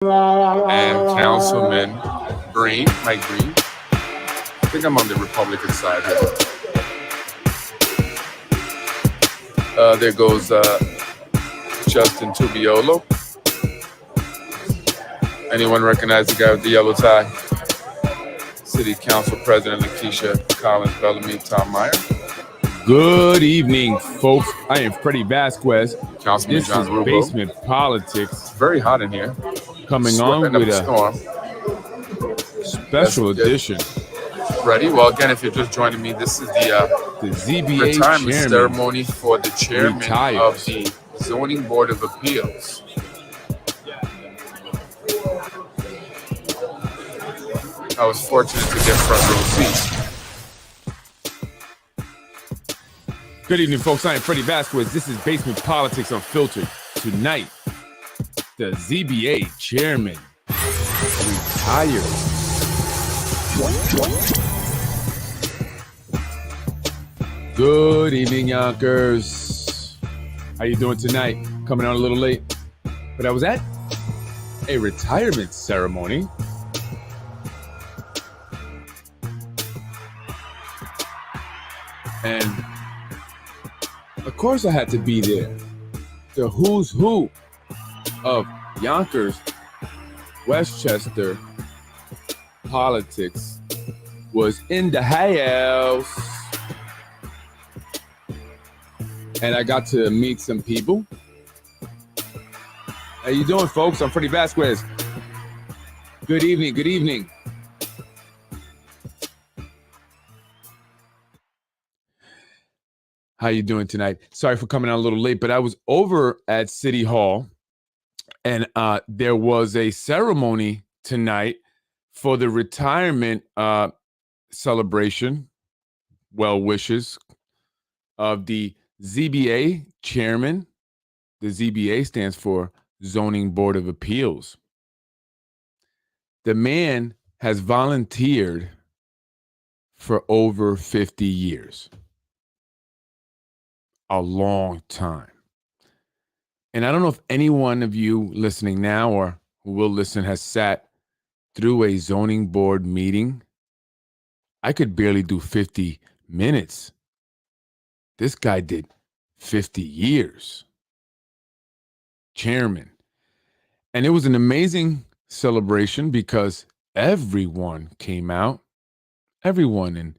and Councilman Green, Mike Green. I think I'm on the Republican side here. There goes Justin Tubiolo. Anyone recognize the guy with the yellow tie? City Council President Lakeisha Collins Bellamy, Tom Meyer. Good evening, folks. I am Freddy Vazquez. Councilman This John is Rubo. Basement Politics. It's very hot in here. Coming on with a storm. Special edition. Freddy, well, again, if you're just joining me, this is the ZBA retirement chairman ceremony for the chairman retires. of the Zoning Board of Appeals. I was fortunate to get front row seats. Good evening, folks. I am Freddy Vazquez. This is Basement Politics Unfiltered. Tonight, the ZBA chairman retires. Good evening, Yonkers. How you doing tonight? Coming on a little late, but I was at a retirement ceremony. And of course I had to be there. The who's who of Yonkers, Westchester politics was in the house. And I got to meet some people. How you doing, folks? I'm Freddy Vazquez. Good evening, good evening. How you doing tonight? Sorry for coming out a little late, but I was over at City Hall, and there was a ceremony tonight for the retirement celebration, well wishes, of the ZBA chairman. The ZBA stands for Zoning Board of Appeals. The man has volunteered for over 50 years. A long time. And I don't know if any one of you listening now or who will listen has sat through a zoning board meeting. I could barely do 50 minutes. This guy did 50 years. Chairman. And it was an amazing celebration because everyone came out. Everyone and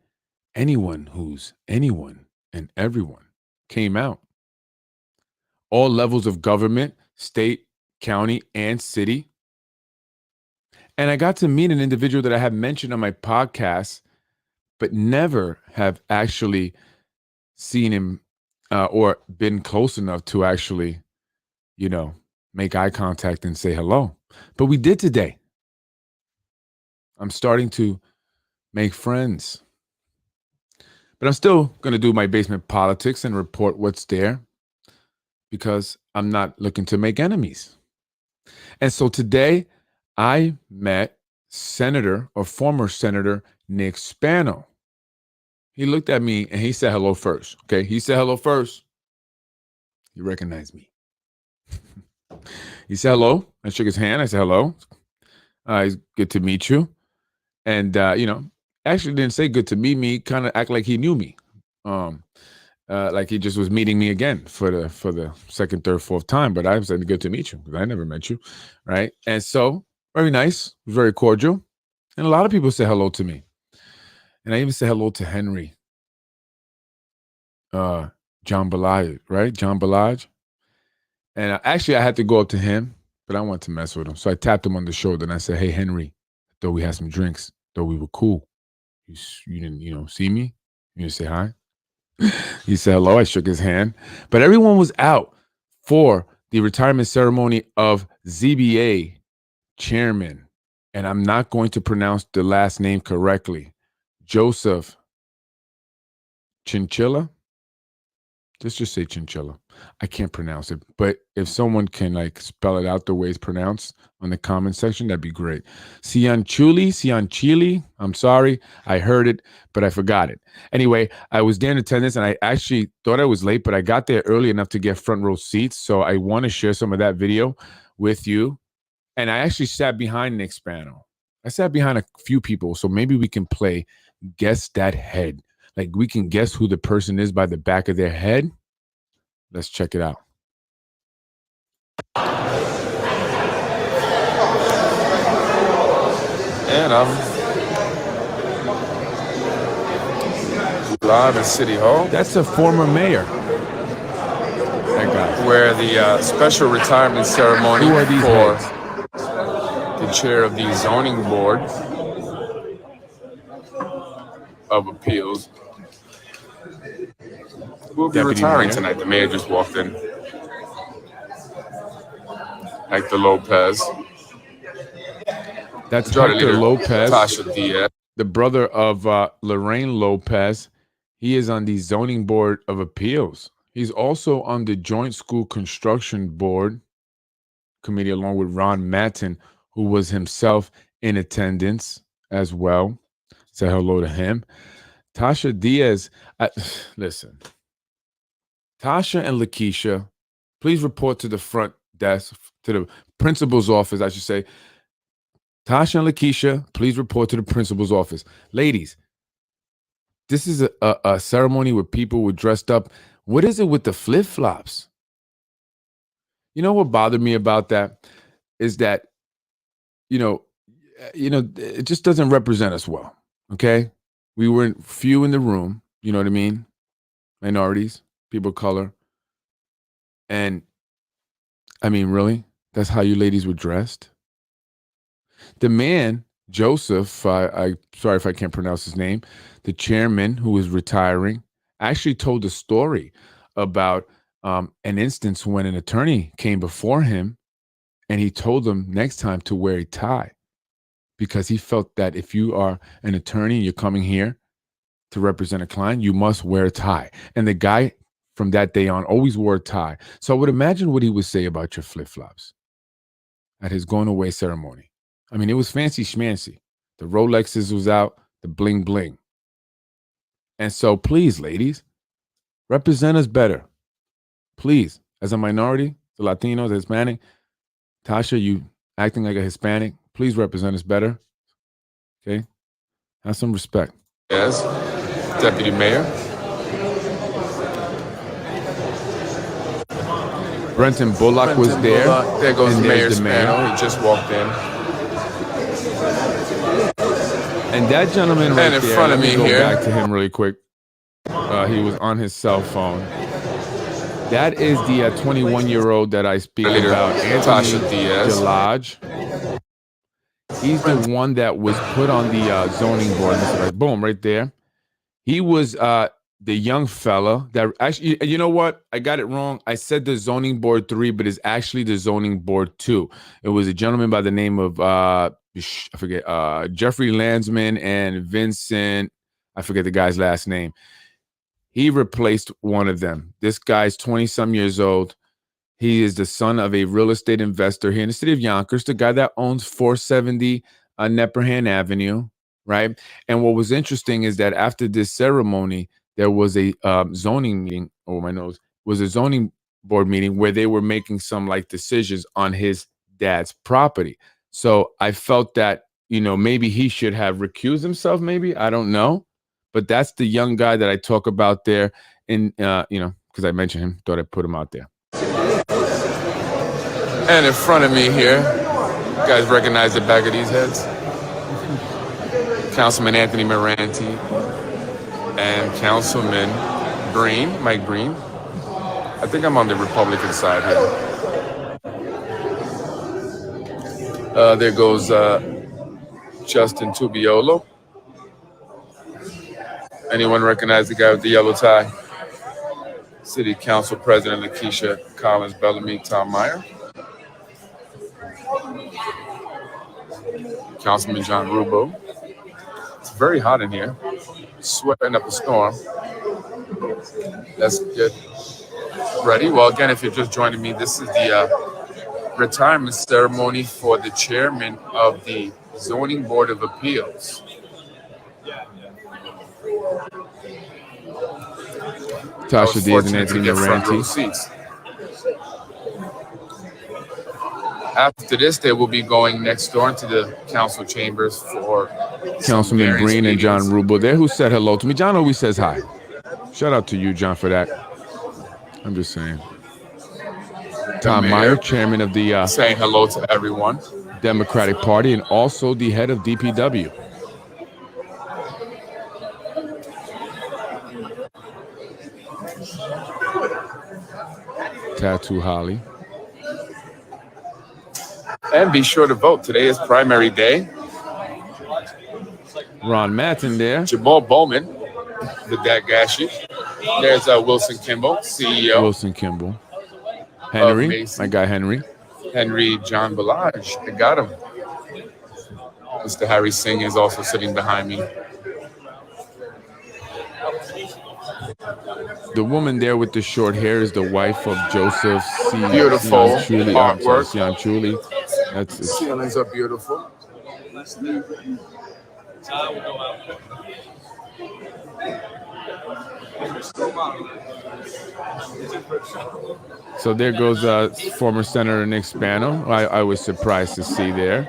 anyone who's anyone and everyone came out. All levels of government, state, county, and city. And I got to meet an individual that I have mentioned on my podcast, but never have actually seen him or been close enough to actually, make eye contact and say hello. But we did today. I'm starting to make friends. But I'm still going to do my basement politics and report what's there because I'm not looking to make enemies. And so today I met former Senator Nick Spano. He looked at me and he said hello first. Okay, he said hello first. He recognized me. He said hello. I shook his hand. I said hello. It's good to meet you. And, actually didn't say good to meet me, kind of act like he knew me. Like he just was meeting me again for the second, third, fourth time. But I said good to meet you because I never met you, right? And so very nice, very cordial. And a lot of people say hello to me. And I even say hello to Henry. John Balaj, right? John Balaj. And actually I had to go up to him, but I wanted to mess with him. So I tapped him on the shoulder and I said, hey, Henry, though we had some drinks, though we were cool. You didn't, see me? You didn't say hi? He said hello. I shook his hand. But everyone was out for the retirement ceremony of ZBA chairman. And I'm not going to pronounce the last name correctly. Joseph Cianciulli? Let's just say Cianciulli. I can't pronounce it. But if someone can spell it out the way it's pronounced on the comment section, that'd be great. Cianciulli. I'm sorry. I heard it, but I forgot it. Anyway, I was there in attendance and I actually thought I was late, but I got there early enough to get front row seats. So I want to share some of that video with you. And I actually sat behind Nick Spano. I sat behind a few people, so maybe we can play Guess That Head. Like we can guess who the person is by the back of their head. Let's check it out. And I'm live at City Hall. That's a former mayor. That guy. Where the special retirement ceremony Who are these for heads? the chair of the zoning board of appeals will be Deputy retiring Mayor. tonight. The mayor just walked in. Hector Lopez. That's Majority Hector Leader Lopez, Tasha Diaz. the brother of Lorraine Lopez. He is on the Zoning Board of Appeals. He's also on the Joint School Construction Board Committee, along with Ron Matten, who was himself in attendance as well. Say hello to him. Tasha Diaz, listen. Tasha and Lakeisha, please report to the front desk, to the principal's office, I should say. Tasha and Lakeisha, please report to the principal's office. Ladies, this is a ceremony where people were dressed up. What is it with the flip-flops? You know what bothered me about that is that, it just doesn't represent us well, okay? We were few in the room, you know what I mean? Minorities, people of color. And, I mean, really? That's how you ladies were dressed? The man, Joseph, I sorry if I can't pronounce his name, the chairman who was retiring, actually told a story about an instance when an attorney came before him and he told them next time to wear a tie because he felt that if you are an attorney and you're coming here to represent a client, you must wear a tie. And the guy from that day on always wore a tie. So I would imagine what he would say about your flip-flops at his going away ceremony. I mean, it was fancy schmancy. The Rolexes was out, the bling bling. And so please, ladies, represent us better. Please, as a minority, the Latinos, the Hispanic, Tasha, you acting like a Hispanic, please represent us better. Okay? Have some respect. Yes, Deputy Mayor. Brenton Bullock was there. There goes And Mayor there's the mayor. Spano. He just walked in. And that gentleman right And in there, front of let me go here. back to him really quick. He was on his cell phone. That is the 21-year-old that I speak Leader about, Tasha Anthony Diaz. Jalaj. He's the one that was put on the zoning board. Right, boom, right there. He was the young fella that actually, you know what? I got it wrong. I said the zoning board 3, but it's actually the zoning board 2. It was a gentleman by the name of I forget, Jeffrey Landsman and Vincent. I forget the guy's last name. He replaced one of them. This guy's 20-some years old. He is the son of a real estate investor here in the city of Yonkers, the guy that owns 470 Nepperhan Avenue, right? And what was interesting is that after this ceremony, there was a zoning meeting, was a zoning board meeting where they were making some like decisions on his dad's property. So I felt that, maybe he should have recused himself, maybe, I don't know. But that's the young guy that I talk about there. And, because I mentioned him, thought I'd put him out there. And in front of me here, you guys recognize the back of these heads? Councilman Anthony Moranti and Councilman Green, Mike Green. I think I'm on the Republican side here. There goes Justin Tubiolo. Anyone recognize the guy with the yellow tie? City Council President Lakeisha Collins Bellamy, Tom Meyer. Councilman John Rubo. It's very hot in here. Sweating up a storm. Let's get ready. Well, again, if you're just joining me, this is the retirement ceremony for the chairman of the Zoning Board of Appeals. Tasha Diaz and Anthony get front row Moranti. seats. After this, they will be going next door into the council chambers for Councilman Breen and John Rubel there, who said hello to me. John always says hi. Shout out to you, John, for that. I'm just saying. Tom Meyer, chairman of the saying hello to everyone. Democratic Party, and also the head of DPW. Tattoo Holly. And be sure to vote. Today is primary day. Ron Matton there. Jamal Bowman, the Dagashi. There's Wilson Kimball, CEO. Wilson Kimball. Henry, my guy Henry. Henry John Balaj. I got him. Mr. Harry Singh is also sitting behind me. The woman there with the short hair is the wife of Joseph Beautiful artwork. Cianciulli. That's the ceilings are beautiful. So there goes former Senator Nick Spano. I was surprised to see there.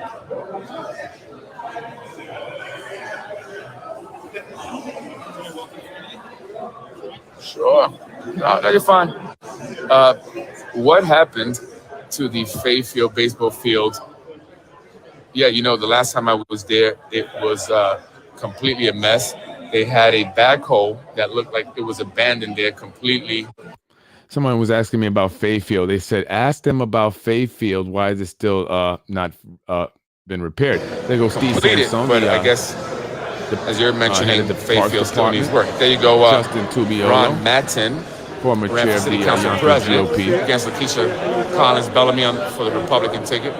Sure. No, you're fine. What happened to the Fayfield baseball field? Yeah, you know, the last time I was there, it was completely a mess. They had a backhoe that looked like it was abandoned there completely. Someone was asking me about Fayfield. They said, ask them about Fayfield. Why is it still not been repaired? They go, Steve Sansone. But I guess, as you're mentioning, the Fayfield still needs work. There you go. Justin Tubiolo. Ron Matton, former chair of the Council President, GOP. Against Lakeisha Collins Bellamy for the Republican ticket.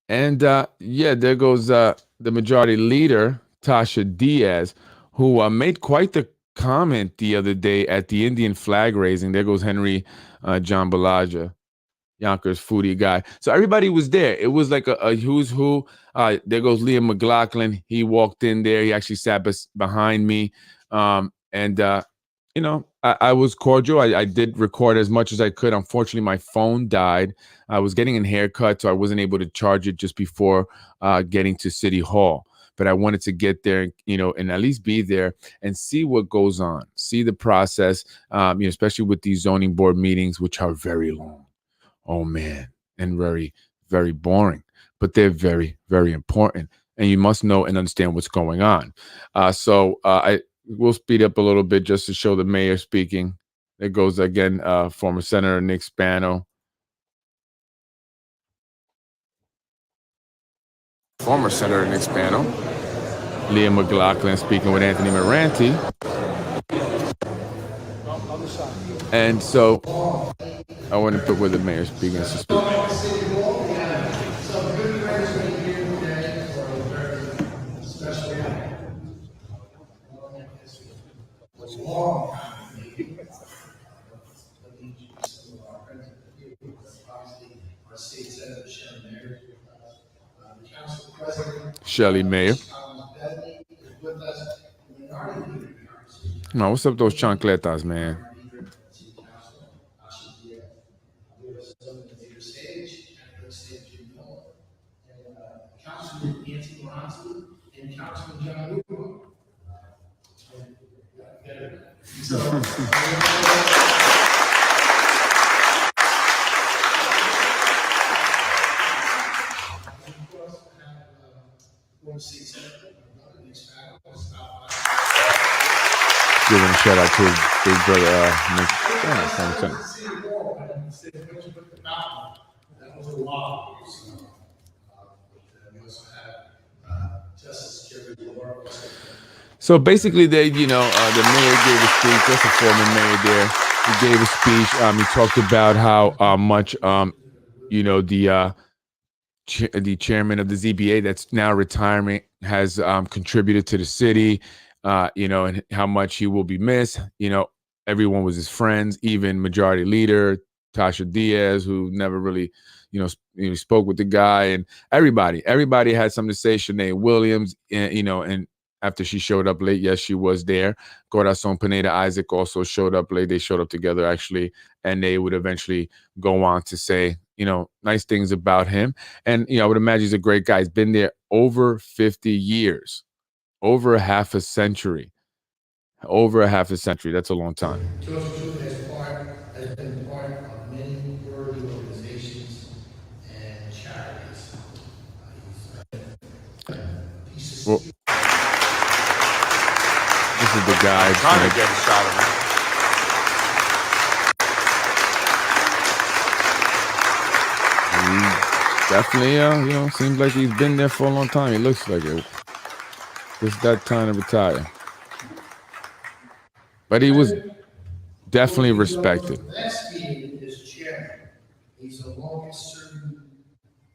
And yeah, there goes the majority leader, Tasha Diaz, who made quite the comment the other day at the Indian flag raising. There goes Henry John Balaja, Yonkers foodie guy. So everybody was there. It was like a who's who. There goes Liam McLaughlin. He walked in there. He actually sat behind me. You know, I was cordial. I did record as much as I could. Unfortunately, my phone died. I was getting a haircut, so I wasn't able to charge it just before getting to City Hall. But I wanted to get there, you know, and at least be there and see what goes on, see the process, you know, especially with these zoning board meetings, which are very long. Oh, man, and very, very boring. But they're very, very important. And you must know and understand what's going on. So we'll speed up a little bit just to show the mayor speaking. There goes, again, former Senator Nick Spano. Former Senator Nick Spano. Liam McLaughlin speaking with Anthony Moranti. And so I want to put where the mayor speaking is to speak. Shelley, Meyer. No, what's up with those chancletas, man? Giving a shout out to his big brother, Nick. So basically, they, you know, the mayor gave a speech. Just a former mayor there. He gave a speech. He talked about how much, you know, the chairman of the ZBA that's now retiring has contributed to the city. You know, and how much he will be missed. You know, everyone was his friends, even majority leader Tasha Diaz, who never really, you know, spoke with the guy, and everybody had something to say. Shanae Williams, you know, and after she showed up late. Yes, she was there. Corazon Pineda Isaac also showed up late. They showed up together, actually, and they would eventually go on to say, nice things about him. And, I would imagine he's a great guy. He's been there over 50 years, over a half a century. Over a half a century. That's a long time. Has been part of many worthy organizations and charities. Well, this is the guy trying to get a shot of him. Definitely, seems like he's been there for a long time. He looks like it. It's that time to retire. But he was definitely respected. Vazquez is chairman. He's the longest serving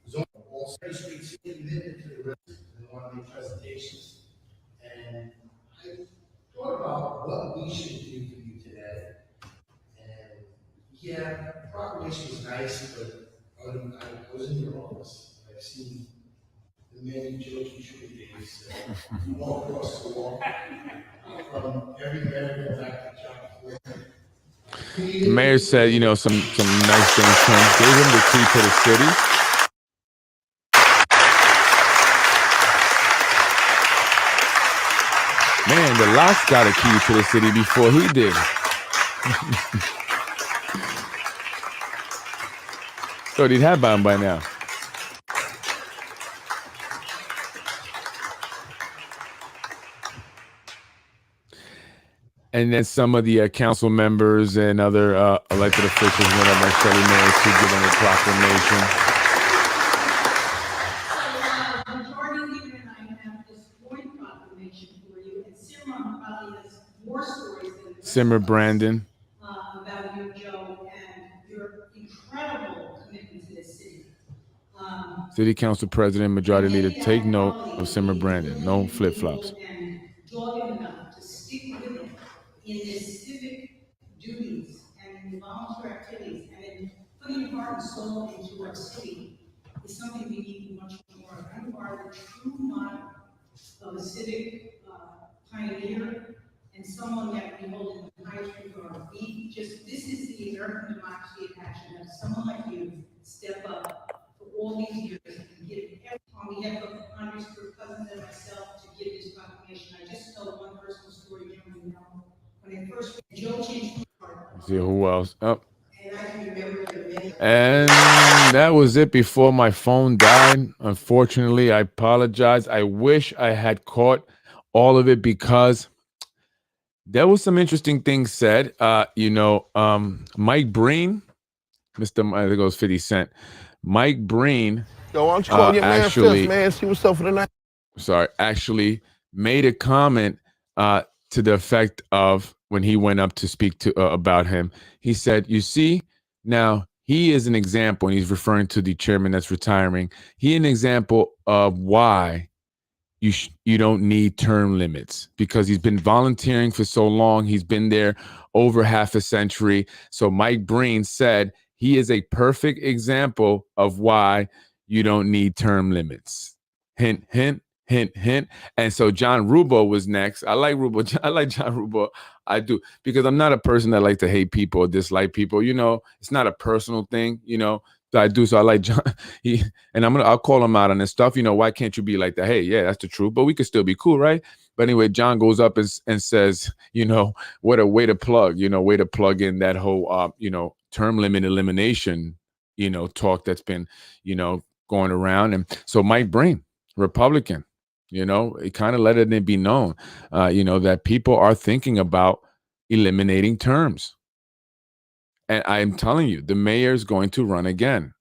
zone of all streets limited to the residents in one of the presentations. And I thought about what we should do for you today. And yeah, the proclamation was nice, but I was in your office. I've seen the many Cianciulli days all across the wall. From every medical back to John Ford. The mayor said, some nice things to him. Gave him the key to the city. Man, the Locks got a key to the city before he did. Thought he'd have him by now. And then some of the council members and other elected officials went up by Shelley Meyer to give him a proclamation. Majority Leader and I have this joint proclamation for you, and Simmer probably has more stories than Simmer Brandon. About you, Joe, and your incredible commitment to this city. City Council President, Majority Leader, take note of Simmer Brandon. No flip-flops. And dogged enough to stick with it in his civic duties and in volunteer activities and in putting your heart and soul into our city is something we need much more of. You are the true model of a civic pioneer and someone that we hold in the highest regard. This is the American democracy in action. Have someone like you step up for all these years and give on behalf of Congress, for Cousins and myself to give this proclamation. I just tell one personal story, Joe, when I first Joe changed my heart. See who else? Oh. And I can remember the many. And that was it before my phone died. Unfortunately, I apologize. I wish I had caught all of it because there was some interesting things said. Mike Breen, there goes 50 Cent. Mike Breen. Yo, why don't you call your man Fifth, man? See what's up for the night. Sorry, actually made a comment to the effect of when he went up to speak to about him. He said, "You see, now he is an example," and he's referring to the chairman that's retiring. He an example of why you don't need term limits, because he's been volunteering for so long. He's been there over half a century. So Mike Breen said he is a perfect example of why you don't need term limits. Hint, hint, hint, hint. And so John Rubo was next. I like Rubo. I like John Rubo. I do, because I'm not a person that likes to hate people or dislike people. It's not a personal thing, So I do. So I like John. I'll call him out on this stuff. Why can't you be like that? Hey, yeah, that's the truth. But we could still be cool, right? But anyway, John goes up and says, what a way to plug, way to plug in that whole, term limit elimination, talk that's been, going around. And so Mike Breen, Republican, it kind of let it be known, that people are thinking about eliminating terms. And I'm telling you, the mayor is going to run again.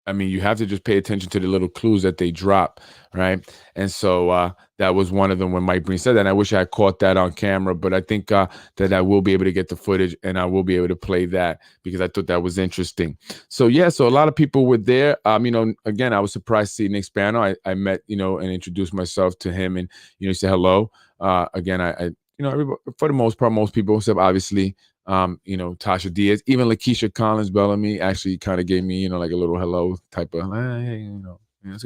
I mean, you have to just pay attention to the little clues that they drop, right? And so that was one of them when Mike Breen said that. And I wish I had caught that on camera, but I think that I will be able to get the footage and I will be able to play that because I thought that was interesting. So, yeah, so a lot of people were there. Again, I was surprised to see Nick Spano. I met, and introduced myself to him and, he said hello. Again, everybody, for the most part, most people, except obviously, Tasha Diaz, even Lakeisha Collins Bellamy actually kind of gave me, like a little hello type of, hey, It's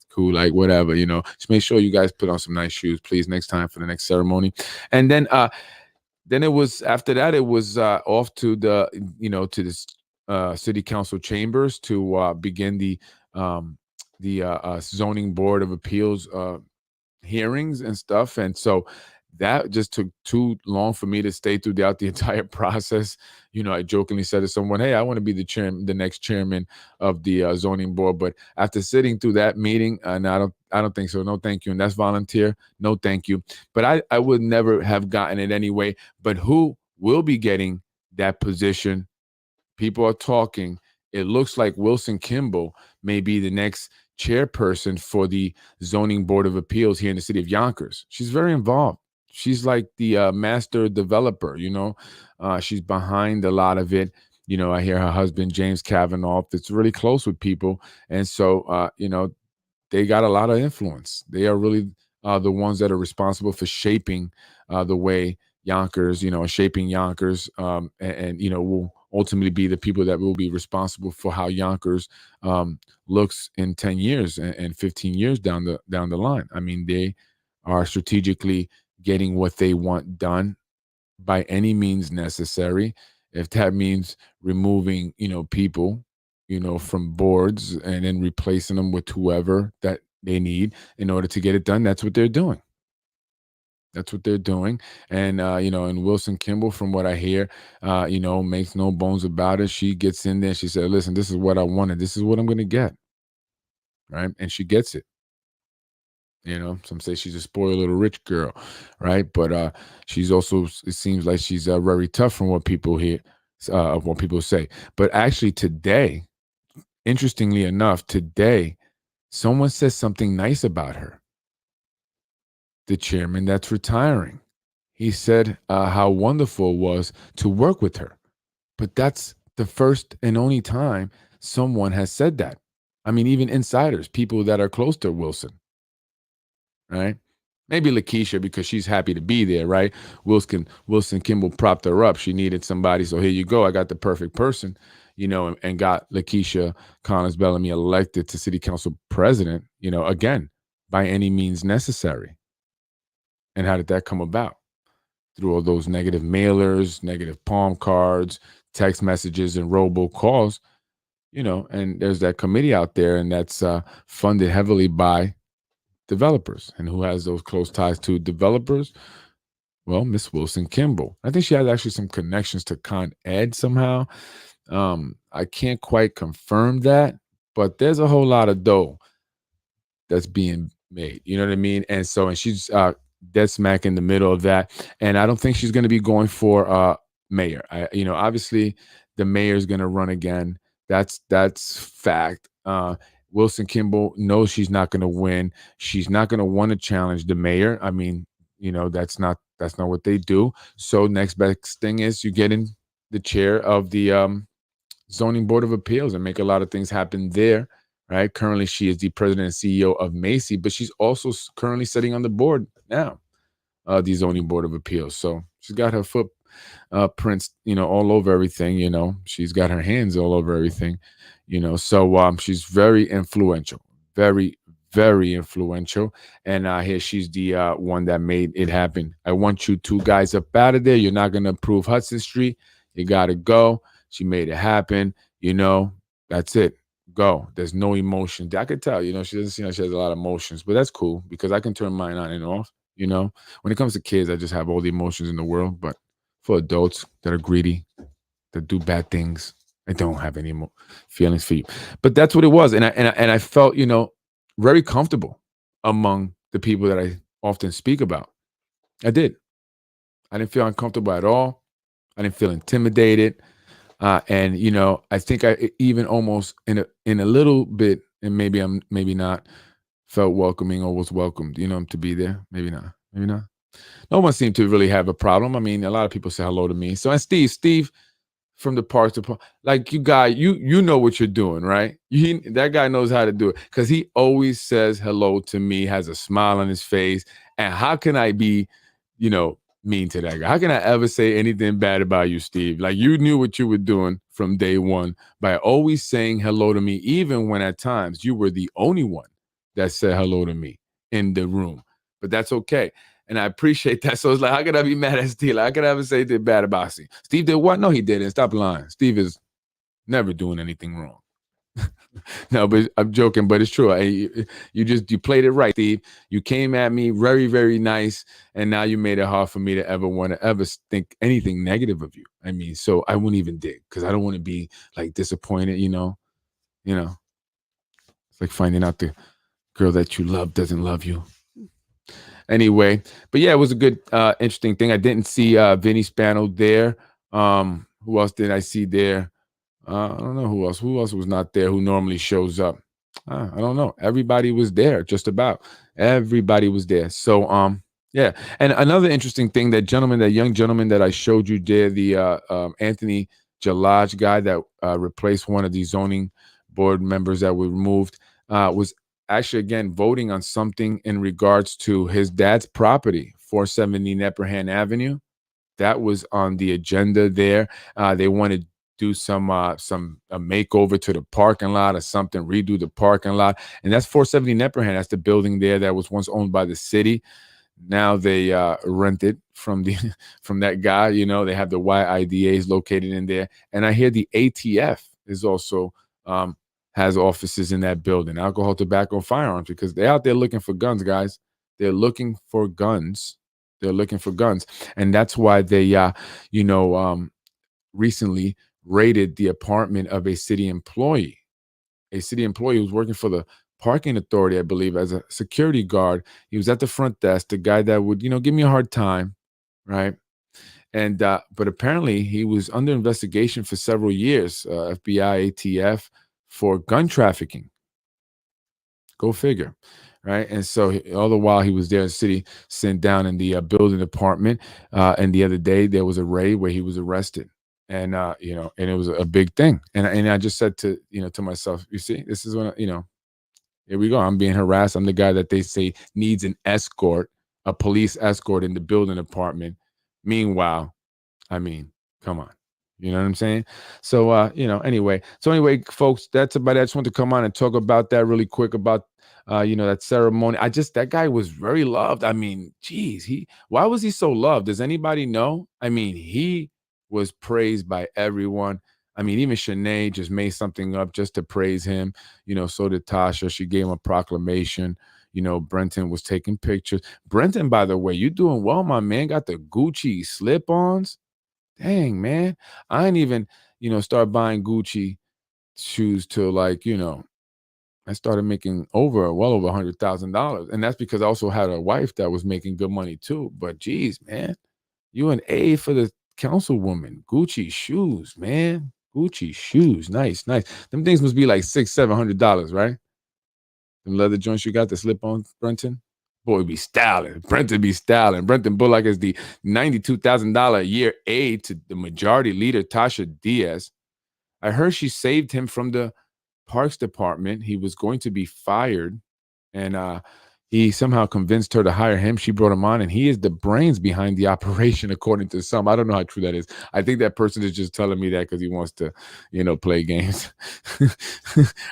cool, like whatever, Just make sure you guys put on some nice shoes, please, next time for the next ceremony. And then it was after that, it was off to the to the city council chambers to begin the zoning board of appeals hearings and stuff. And so that just took too long for me to stay throughout the entire process. I jokingly said to someone, "Hey, I want to be the next chairman of the zoning board." But after sitting through that meeting, no, I don't think so. No, thank you. And that's volunteer. No, thank you. But I would never have gotten it anyway. But who will be getting that position? People are talking. It looks like Wilson Kimball may be the next chairperson for the zoning board of appeals here in the city of Yonkers. She's very involved. She's like the master developer, she's behind a lot of it. I hear her husband, James Kavanaugh, that's really close with people. And so, they got a lot of influence. They are really the ones that are responsible for shaping the way Yonkers, shaping Yonkers, and will ultimately be the people that will be responsible for how Yonkers looks in 10 years and 15 years down the line. I mean, they are strategically getting what they want done by any means necessary. If that means removing, people, from boards and then replacing them with whoever that they need in order to get it done, that's what they're doing. That's what they're doing. And, and Wilson Kimball, from what I hear, makes no bones about it. She gets in there. She said, listen, this is what I wanted. This is what I'm going to get. Right. And she gets it. Some say she's a spoiled little rich girl. Right. But she's also, it seems like she's very tough from what people hear, of what people say. But actually today, interestingly enough, someone says something nice about her. The chairman that's retiring. He said how wonderful it was to work with her. But that's the first and only time someone has said that. I mean, even insiders, people that are close to Wilson, right? Maybe Lakeisha, because she's happy to be there, right? Wilson Kimball propped her up. She needed somebody. So here you go. I got the perfect person, and got Lakeisha Collins Bellamy elected to city council president, again, by any means necessary. And how did that come about? Through all those negative mailers, negative palm cards, text messages, and robocalls, and there's that committee out there, and that's funded heavily by developers. And who has those close ties to developers? Well, Miss Wilson Kimball. I think she has actually some connections to Con Ed somehow. I can't quite confirm that, but there's a whole lot of dough that's being made. You know what I mean? And she's dead smack in the middle of that. And I don't think she's going to be going for mayor. Obviously the mayor is going to run again. That's fact. Wilson Kimball knows she's not going to win. She's not going to want to challenge the mayor. I mean, that's not what they do. So next best thing is you get in the chair of the zoning board of appeals and make a lot of things happen there. Right. Currently, she is the president and CEO of Macy, but she's also currently sitting on the board now, the zoning board of appeals. So she's got her footprints, all over everything. She's got her hands all over everything, So she's very influential, very, very influential. And here she's the one that made it happen. I want you two guys up out of there. You're not going to approve Hudson Street. You got to go. She made it happen. That's it. Go. There's no emotion. I could tell, she doesn't seem like she has a lot of emotions, but that's cool because I can turn mine on and off. When it comes to kids, I just have all the emotions in the world. But for adults that are greedy, that do bad things, I don't have any more feelings for you. But that's what it was. And I felt, very comfortable among the people that I often speak about. I did. I didn't feel uncomfortable at all. I didn't feel intimidated. And I think I even almost in a little bit, and maybe not, felt welcoming or was welcomed, to be there. Maybe not. No one seemed to really have a problem. I mean, a lot of people say hello to me. So, and Steve from the Parks Department, like you know what you're doing, right? That guy knows how to do it because he always says hello to me, has a smile on his face. And how can I be, mean to that guy? How can I ever say anything bad about you, Steve? Like, you knew what you were doing from day one by always saying hello to me, even when at times you were the only one that said hello to me in the room. But that's okay. And I appreciate that. So it's like, how can I be mad at Steve? Like, how can I ever say anything bad about Steve? Steve did what? No, he didn't. Stop lying. Steve is never doing anything wrong. No, but I'm joking, but it's true. You played it right, Steve. You came at me very, very nice, and now you made it hard for me to ever want to ever think anything negative of you. I mean, so I wouldn't even dig, because I don't want to be like disappointed, you know. It's like finding out the girl that you love doesn't love you. Anyway, but yeah, it was a good, interesting thing. I didn't see Vinny Spano there. Who else did I see there? I don't know who else. Who else was not there who normally shows up? I don't know. Everybody was there, just about. Everybody was there. So, yeah. And another interesting thing, that young gentleman that I showed you there, the Anthony Jalaj guy that replaced one of the zoning board members that were removed, was actually, again, voting on something in regards to his dad's property, 470 Nepperhan Avenue. That was on the agenda there. They wanted do some makeover to the parking lot or something, redo the parking lot. And that's 470 Nepperhan. That's the building there that was once owned by the city. Now they rent it from that guy. You know, they have the YIDAs located in there. And I hear the ATF is also has offices in that building, alcohol, tobacco, firearms, because they're out there looking for guns, guys. They're looking for guns. They're looking for guns. And that's why they, recently raided the apartment of a city employee who was working for the parking authority, I believe, as a security guard. He was at the front desk, the guy that would, give me a hard time, right? And but apparently he was under investigation for several years, FBI, ATF, for gun trafficking. Go figure, right? And so all the while he was there, the city sent down in the building department, and the other day there was a raid where he was arrested. And and it was a big thing. And I just said to myself, you see, this is when here we go. I'm being harassed. I'm the guy that they say needs an escort, a police escort in the building department. Meanwhile, I mean, come on. You know what I'm saying? So anyway, folks, that's about it. I just want to come on and talk about that really quick, about that ceremony. That guy was very loved. I mean, geez, why was he so loved? Does anybody know? I mean, he was praised by everyone. I mean, even Shanae just made something up just to praise him. So did Tasha. She gave him a proclamation. Brenton was taking pictures. Brenton, by the way, you doing well, my man. Got the Gucci slip-ons. Dang, man. I ain't even, start buying Gucci shoes till I started making well over $100,000. And that's because I also had a wife that was making good money too. But geez, man, you an A for the councilwoman. Gucci shoes, man. Gucci shoes. Nice. Them things must be like $600-700, right? Them leather joints you got, the slip-on, Brenton. Boy, be styling. Brenton be styling. Brenton Bullock is the $92,000 a year aide to the majority leader, Tasha Diaz. I heard she saved him from the Parks Department. He was going to be fired, and he somehow convinced her to hire him. She brought him on, and he is the brains behind the operation, according to some. I don't know how true that is. I think that person is just telling me that because he wants to, play games.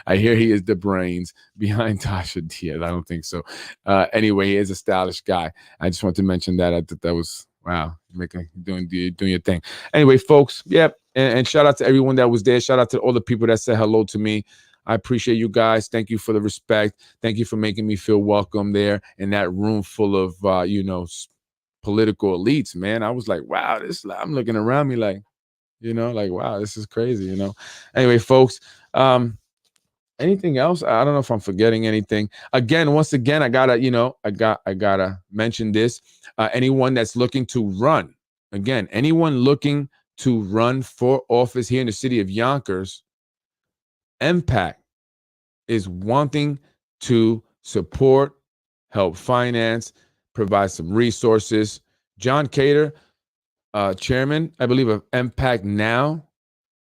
I hear he is the brains behind Tasha Diaz. I don't think so. Anyway, he is a stylish guy. I just want to mention that. I thought that was, wow, doing your thing. Anyway, folks, yep. And shout out to everyone that was there. Shout out to all the people that said hello to me. I appreciate you guys. Thank you for the respect. Thank you for making me feel welcome there in that room full of, political elites, man. I was like, wow, I'm looking around me like, wow, this is crazy, Anyway, folks, anything else? I don't know if I'm forgetting anything. Once again, I gotta mention this. Anyone that's looking to run, anyone looking to run for office here in the city of Yonkers, MPAC is wanting to support, help finance, provide some resources. John Cater, chairman, I believe, of MPAC Now,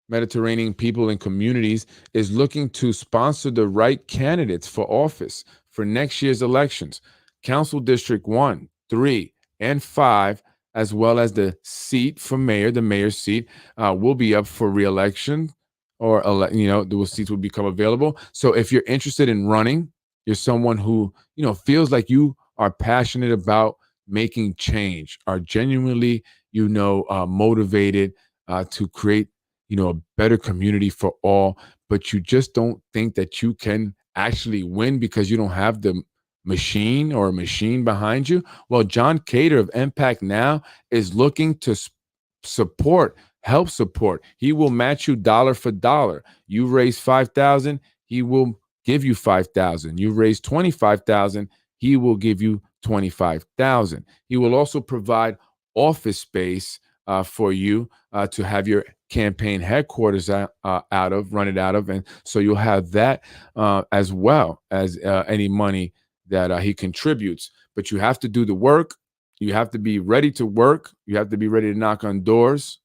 Mediterranean People and Communities, is looking to sponsor the right candidates for office for next year's elections. Council District 1, 3, and 5 as well as the seat for mayor, the mayor's seat, will be up for re-election, or those seats will become available. So if you're interested in running, you're someone who feels like you are passionate about making change, are genuinely motivated to create a better community for all, but you just don't think that you can actually win because you don't have the machine or a machine behind you. Well, John Cater of Impact Now is looking to help support. He will match you dollar for dollar. You raise 5,000, he will give you 5,000. You raise 25,000, he will give you 25,000. He will also provide office space for you to have your campaign headquarters run it out of, and so you'll have that as well as any money that he contributes. But you have to do the work. You have to be ready to work. You have to be ready to knock on doors,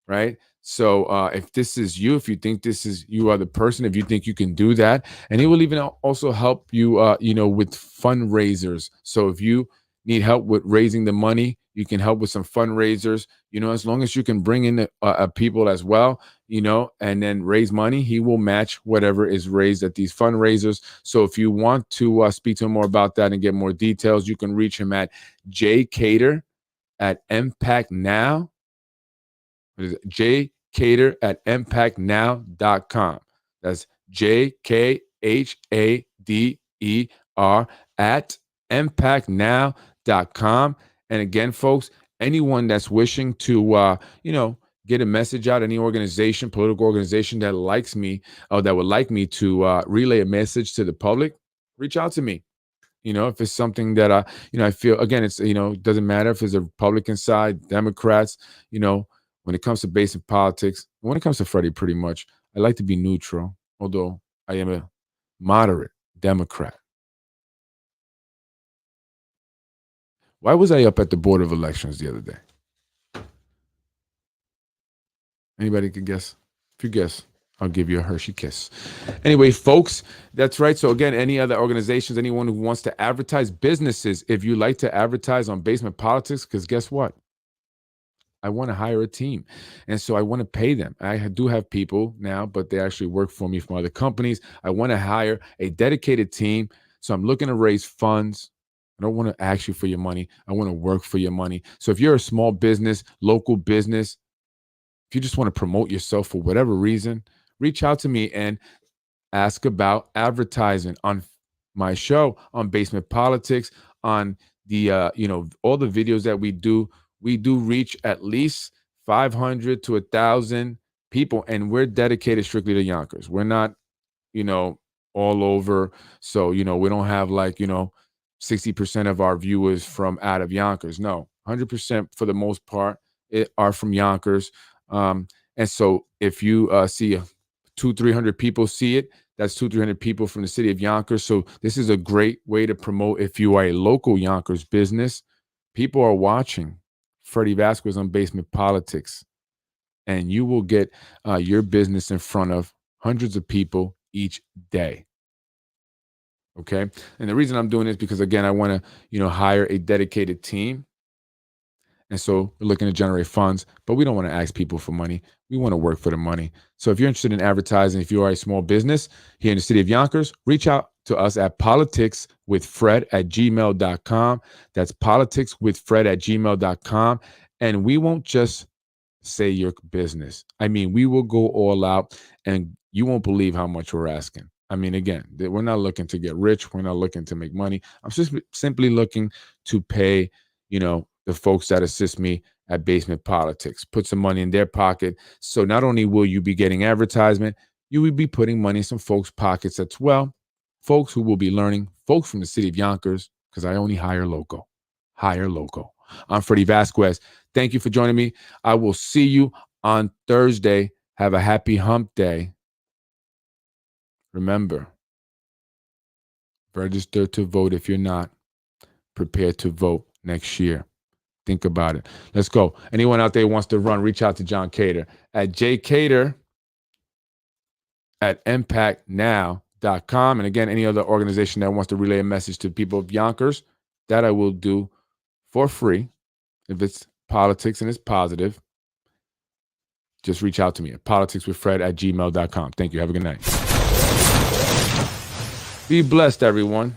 right? So if this is you, if you think you are the person, if you think you can do that, and he will even also help you, with fundraisers. So if you need help with raising the money, you can help with some fundraisers, as long as you can bring in people as well, and then raise money, he will match whatever is raised at these fundraisers. So if you want to speak to him more about that and get more details, you can reach him at jcater@impactnow. What is it? jcater@impactnow.com. That's JKHADER@impactnow.com. And again, folks, anyone that's wishing to, get a message out, any organization, political organization that likes me, or that would like me to relay a message to the public, reach out to me. If it's something that I feel, again, it's, it doesn't matter if it's a Republican side, Democrats, when it comes to basic politics, when it comes to Freddy, pretty much, I like to be neutral, although I am a moderate Democrat. Why was I up at the Board of Elections the other day? Anybody could guess? If you guess, I'll give you a Hershey kiss. Anyway, folks, that's right. So again, any other organizations, anyone who wants to advertise, businesses, if you like to advertise on Basement Politics, because guess what? I want to hire a team. And so I want to pay them. I do have people now, but they actually work for me from other companies. I want to hire a dedicated team. So I'm looking to raise funds. I don't want to ask you for your money. I want to work for your money. So if you're a small business, local business, if you just want to promote yourself for whatever reason, reach out to me and ask about advertising on my show, on Basement Politics, on the, all the videos that we do. We do reach at least 500 to 1,000 people, and we're dedicated strictly to Yonkers. We're not, all over. So, we don't have 60% of our viewers from out of Yonkers. No, 100% for the most part are from Yonkers. And so if you see 200-300 people see it, that's 200-300 people from the city of Yonkers. So this is a great way to promote if you are a local Yonkers business. People are watching Freddy Vazquez on Basement Politics, and you will get your business in front of hundreds of people each day. Okay. And the reason I'm doing this because, again, I want to, hire a dedicated team. And so we're looking to generate funds, but we don't want to ask people for money. We want to work for the money. So if you're interested in advertising, if you are a small business here in the city of Yonkers, reach out to us at politicswithfred@gmail.com. That's politicswithfred@gmail.com. And we won't just say your business. I mean, we will go all out, and you won't believe how much we're asking. I mean, again, we're not looking to get rich. We're not looking to make money. I'm just simply looking to pay, the folks that assist me at Basement Politics, put some money in their pocket. So not only will you be getting advertisement, you will be putting money in some folks' pockets as well. Folks who will be learning, folks from the city of Yonkers, because I only hire local. Hire local. I'm Freddy Vazquez. Thank you for joining me. I will see you on Thursday. Have a happy hump day. Remember, register to vote if you're not. Prepare to vote next year. Think about it. Let's go. Anyone out there who wants to run, reach out to John Cater at jcater@impactnow.com. And again, any other organization that wants to relay a message to people of Yonkers, that I will do for free if it's politics and it's positive, just reach out to me at politicswithfred@gmail.com. Thank you. Have a good night. Be blessed, everyone.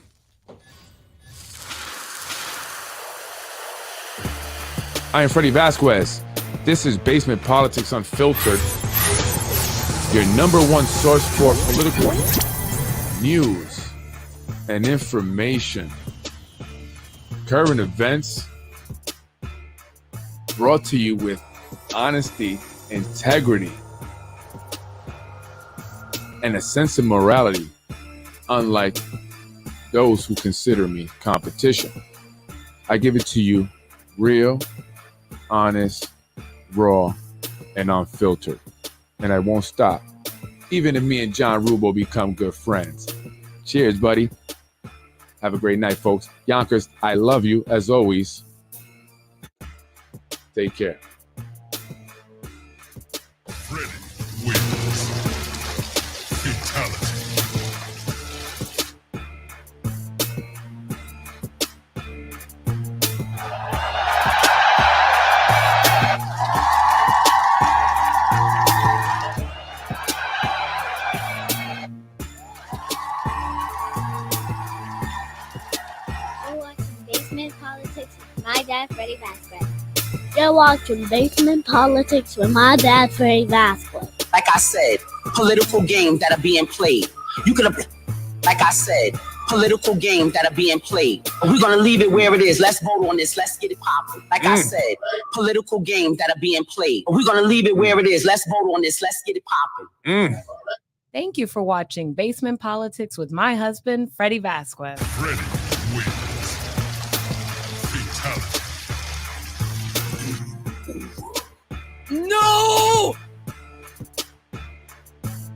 I am Freddy Vazquez. This is Basement Politics Unfiltered, your #1 source for political news and information, current events, brought to you with honesty, integrity, and a sense of morality, unlike those who consider me competition. I give it to you real, honest, raw, and unfiltered. And I won't stop, even if me and John Rubo become good friends. Cheers, buddy. Have a great night, folks. Yonkers, I love you as always. Take care. Freddy wins. Fatality. My dad, Freddy Vazquez. You're watching Basement Politics with my dad, Freddy Vazquez. Like I said, political games that are being played. You could have, like I said, political games that are being played. But we're going to leave it where it is. Let's vote on this. Let's get it popping. Like I said, political games that are being played. But we're going to leave it where it is. Let's vote on this. Let's get it popping. Thank you for watching Basement Politics with my husband, Freddy Vazquez. Freddy wins. Fatality. No!